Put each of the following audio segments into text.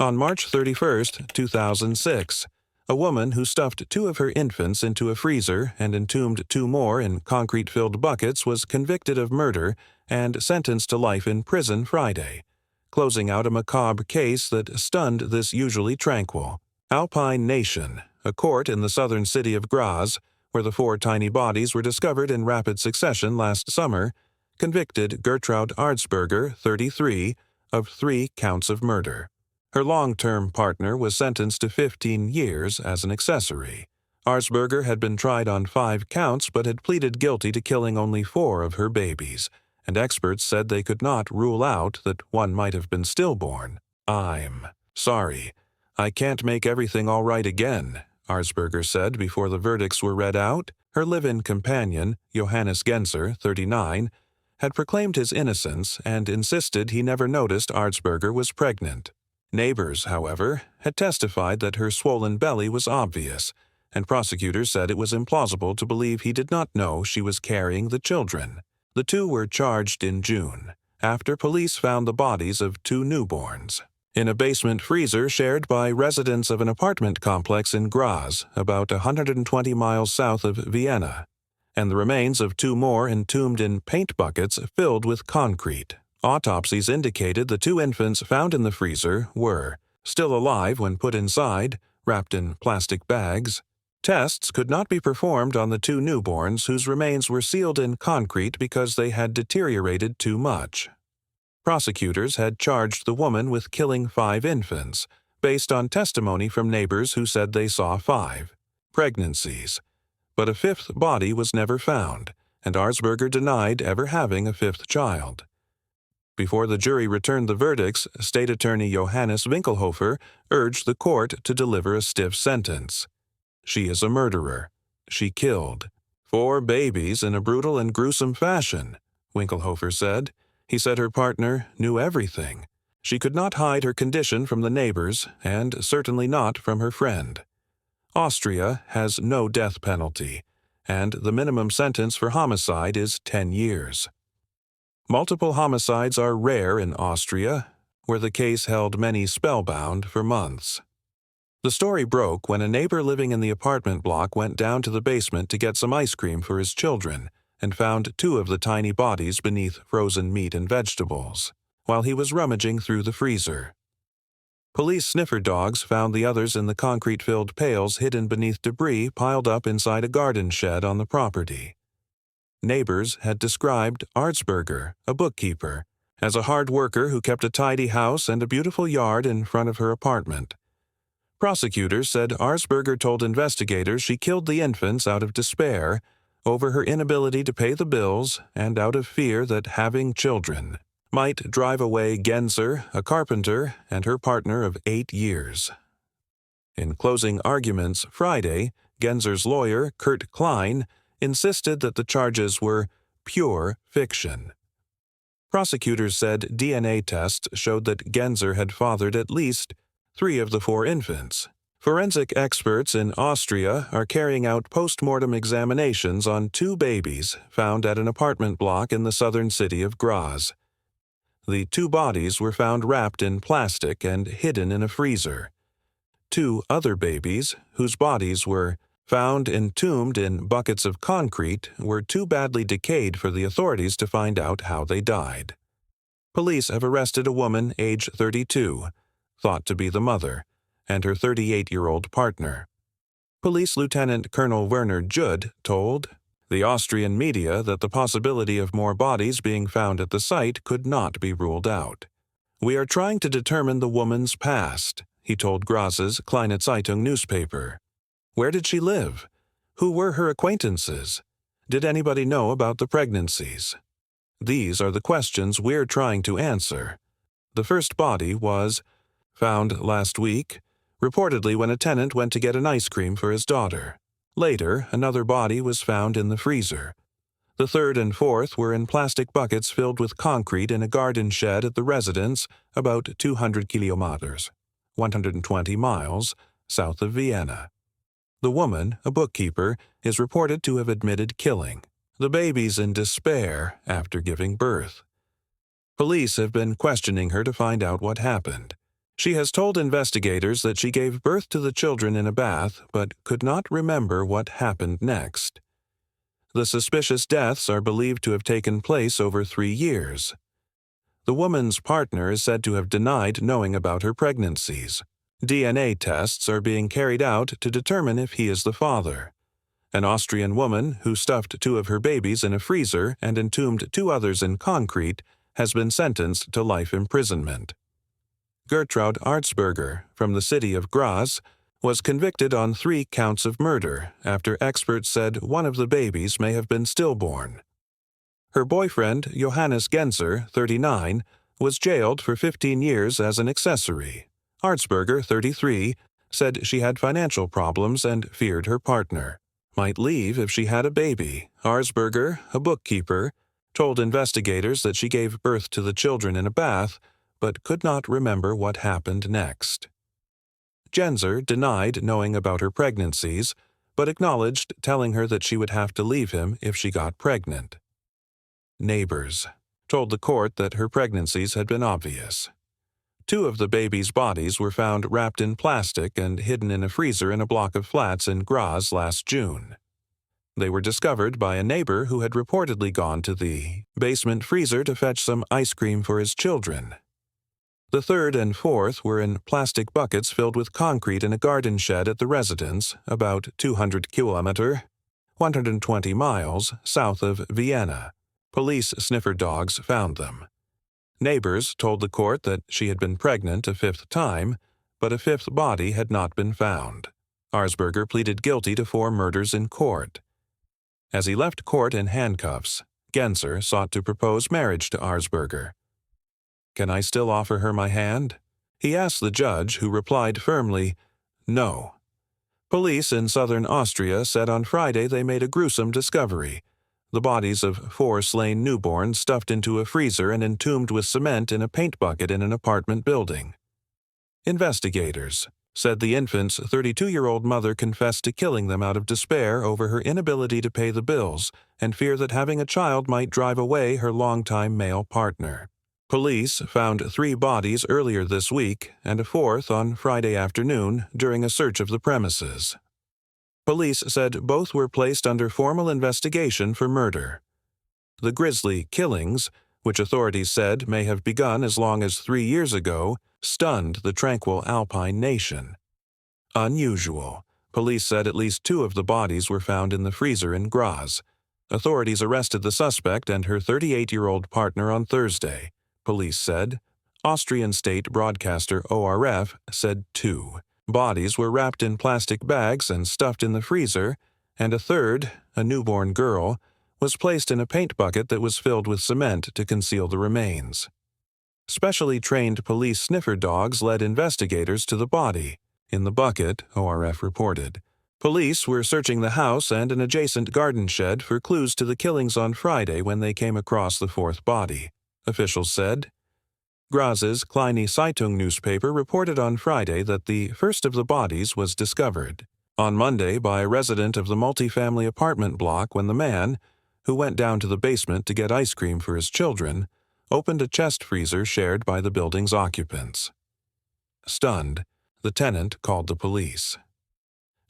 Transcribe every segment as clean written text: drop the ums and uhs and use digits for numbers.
On March 31, 2006, a woman who stuffed 2 of her infants into a freezer and entombed 2 more in concrete-filled buckets was convicted of murder and sentenced to life in prison Friday, closing out a macabre case that stunned this usually tranquil Alpine nation. A court in the southern city of Graz, where the 4 tiny bodies were discovered in rapid succession last summer, convicted Gertraud Arzberger, 33, of 3 counts of murder. Her long-term partner was sentenced to 15 years as an accessory. Arzberger had been tried on 5 counts but had pleaded guilty to killing only 4 of her babies, and experts said they could not rule out that one might have been stillborn. "I'm sorry. I can't make everything all right again," Arzberger said before the verdicts were read out. Her live-in companion, Johannes Genser, 39, had proclaimed his innocence and insisted he never noticed Arzberger was pregnant. Neighbors, however, had testified that her swollen belly was obvious, and prosecutors said it was implausible to believe he did not know she was carrying the children. The 2 were charged in June, after police found the bodies of 2 newborns in a basement freezer shared by residents of an apartment complex in Graz, about 120 miles south of Vienna, and the remains of 2 more entombed in paint buckets filled with concrete. Autopsies indicated the 2 infants found in the freezer were still alive when put inside, wrapped in plastic bags. Tests could not be performed on the 2 newborns whose remains were sealed in concrete because they had deteriorated too much. Prosecutors had charged the woman with killing 5 infants, based on testimony from neighbors who said they saw 5 pregnancies. But a 5th body was never found, and Arzberger denied ever having a 5th child. Before the jury returned the verdicts, State Attorney Johannes Winkelhofer urged the court to deliver a stiff sentence. "She is a murderer. She killed 4 babies in a brutal and gruesome fashion," Winkelhofer said. He said her partner knew everything. She could not hide her condition from the neighbors, and certainly not from her friend. Austria has no death penalty, and the minimum sentence for homicide is 10 years. Multiple homicides are rare in Austria, where the case held many spellbound for months. The story broke when a neighbor living in the apartment block went down to the basement to get some ice cream for his children and found 2 of the tiny bodies beneath frozen meat and vegetables, while he was rummaging through the freezer. Police sniffer dogs found the others in the concrete-filled pails hidden beneath debris piled up inside a garden shed on the property. Neighbors had described Arzberger, a bookkeeper, as a hard worker who kept a tidy house and a beautiful yard in front of her apartment. Prosecutors said Arzberger told investigators she killed the infants out of despair over her inability to pay the bills and out of fear that having children might drive away Genser, a carpenter, and her partner of 8 years. In closing arguments Friday, Genser's lawyer, Kurt Klein, insisted that the charges were pure fiction. Prosecutors said DNA tests showed that Genser had fathered at least 3 of the 4 infants. Forensic experts in Austria are carrying out post-mortem examinations on 2 babies found at an apartment block in the southern city of Graz. The 2 bodies were found wrapped in plastic and hidden in a freezer. 2 other babies, whose bodies were found entombed in buckets of concrete, were too badly decayed for the authorities to find out how they died. Police have arrested a woman age 32, thought to be the mother, and her 38-year-old partner. Police Lieutenant Colonel Werner Judd told the Austrian media that the possibility of more bodies being found at the site could not be ruled out. "We are trying to determine the woman's past," he told Graz's Kleine Zeitung newspaper. Where did she live? Who were her acquaintances? Did anybody know about the pregnancies? These are the questions we're trying to answer. The first body was found last week, reportedly when a tenant went to get an ice cream for his daughter. Later, another body was found in the freezer. The 3rd and 4th were in plastic buckets filled with concrete in a garden shed at the residence about 200 kilometers, 120 miles, south of Vienna. The woman, a bookkeeper, is reported to have admitted killing the babies in despair after giving birth. Police have been questioning her to find out what happened. She has told investigators that she gave birth to the children in a bath but could not remember what happened next. The suspicious deaths are believed to have taken place over 3 years. The woman's partner is said to have denied knowing about her pregnancies. DNA tests are being carried out to determine if he is the father. An Austrian woman who stuffed 2 of her babies in a freezer and entombed 2 others in concrete has been sentenced to life imprisonment. Gertraud Arzberger, from the city of Graz, was convicted on 3 counts of murder after experts said one of the babies may have been stillborn. Her boyfriend, Johannes Genser, 39, was jailed for 15 years as an accessory. Arzberger, 33, said she had financial problems and feared her partner might leave if she had a baby. Arzberger, a bookkeeper, told investigators that she gave birth to the children in a bath, but could not remember what happened next. Genser denied knowing about her pregnancies, but acknowledged telling her that she would have to leave him if she got pregnant. Neighbors told the court that her pregnancies had been obvious. 2 of the babies' bodies were found wrapped in plastic and hidden in a freezer in a block of flats in Graz last June. They were discovered by a neighbor who had reportedly gone to the basement freezer to fetch some ice cream for his children. The 3rd and 4th were in plastic buckets filled with concrete in a garden shed at the residence, about 200 km, 120 miles, south of Vienna. Police sniffer dogs found them. Neighbors told the court that she had been pregnant a 5th time, but a 5th body had not been found. Arzberger pleaded guilty to 4 murders in court. As he left court in handcuffs, Genser sought to propose marriage to Arzberger. "Can I still offer her my hand?" he asked the judge, who replied firmly, "No." Police in southern Austria said on Friday they made a gruesome discovery: the bodies of 4 slain newborns stuffed into a freezer and entombed with cement in a paint bucket in an apartment building. Investigators said the infant's 32-year-old mother confessed to killing them out of despair over her inability to pay the bills and fear that having a child might drive away her longtime male partner. Police found 3 bodies earlier this week and a 4th on Friday afternoon during a search of the premises. Police said both were placed under formal investigation for murder. The grisly killings, which authorities said may have begun as long as 3 years ago, stunned the tranquil Alpine nation. Unusual. Police said at least 2 of the bodies were found in the freezer in Graz. Authorities arrested the suspect and her 38-year-old partner on Thursday, police said. Austrian state broadcaster ORF said 2 bodies were wrapped in plastic bags and stuffed in the freezer, and a 3rd, a newborn girl, was placed in a paint bucket that was filled with cement to conceal the remains. Specially trained police sniffer dogs led investigators to the body. In the bucket, ORF reported. Police were searching the house and an adjacent garden shed for clues to the killings on Friday when they came across the 4th body, officials said. Graz's Kleine Zeitung newspaper reported on Friday that the first of the bodies was discovered on Monday by a resident of the multifamily apartment block when the man, who went down to the basement to get ice cream for his children, opened a chest freezer shared by the building's occupants. Stunned, the tenant called the police.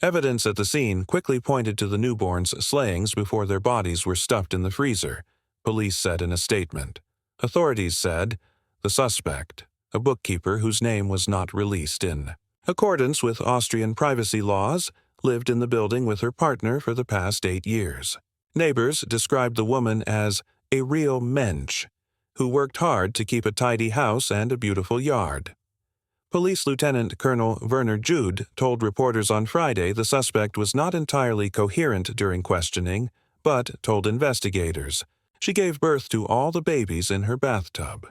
Evidence at the scene quickly pointed to the newborns' slayings before their bodies were stuffed in the freezer, police said in a statement. Authorities said the suspect, a bookkeeper whose name was not released in accordance with Austrian privacy laws, lived in the building with her partner for the past 8 years. Neighbors described the woman as a real mensch, who worked hard to keep a tidy house and a beautiful yard. Police Lieutenant Colonel Werner Jude told reporters on Friday the suspect was not entirely coherent during questioning, but told investigators she gave birth to all the babies in her bathtub.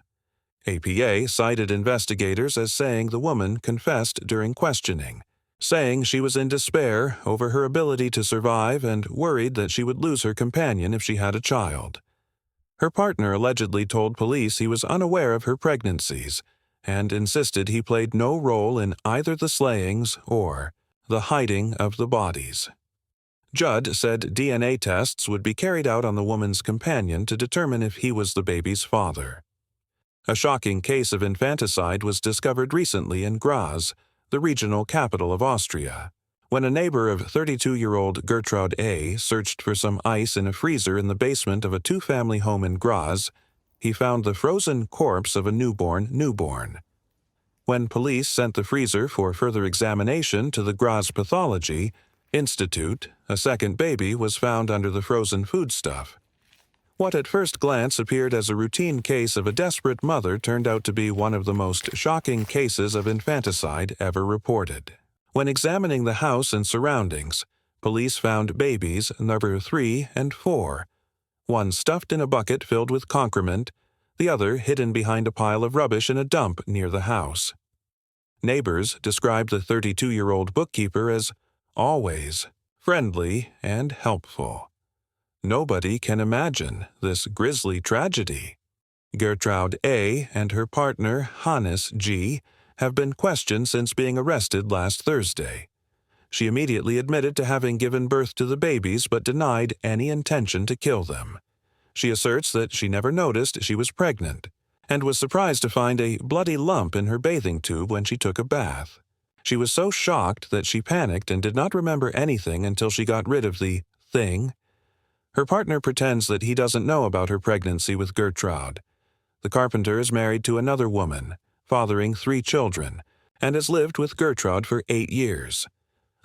APA cited investigators as saying the woman confessed during questioning, saying she was in despair over her ability to survive and worried that she would lose her companion if she had a child. Her partner allegedly told police he was unaware of her pregnancies and insisted he played no role in either the slayings or the hiding of the bodies. Judd said DNA tests would be carried out on the woman's companion to determine if he was the baby's father. A shocking case of infanticide was discovered recently in Graz, the regional capital of Austria. When a neighbor of 32-year-old Gertraud A. searched for some ice in a freezer in the basement of a two-family home in Graz, he found the frozen corpse of a newborn. When police sent the freezer for further examination to the Graz Pathology Institute, a second baby was found under the frozen foodstuff. What at first glance appeared as a routine case of a desperate mother turned out to be one of the most shocking cases of infanticide ever reported. When examining the house and surroundings, police found babies number 3 and 4, one stuffed in a bucket filled with concrement, the other hidden behind a pile of rubbish in a dump near the house. Neighbors described the 32-year-old bookkeeper as always friendly and helpful. Nobody can imagine this grisly tragedy. Gertraud A. and her partner, Johannes G., have been questioned since being arrested last Thursday. She immediately admitted to having given birth to the babies but denied any intention to kill them. She asserts that she never noticed she was pregnant and was surprised to find a bloody lump in her bathing tube when she took a bath. She was so shocked that she panicked and did not remember anything until she got rid of the thing. Her partner pretends that he doesn't know about her pregnancy with Gertraud. The carpenter is married to another woman, fathering 3 children, and has lived with Gertraud for 8 years.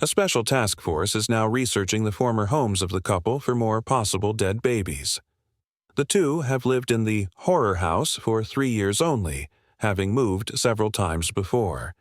A special task force is now researching the former homes of the couple for more possible dead babies. The two have lived in the horror house for 3 years only, having moved several times before.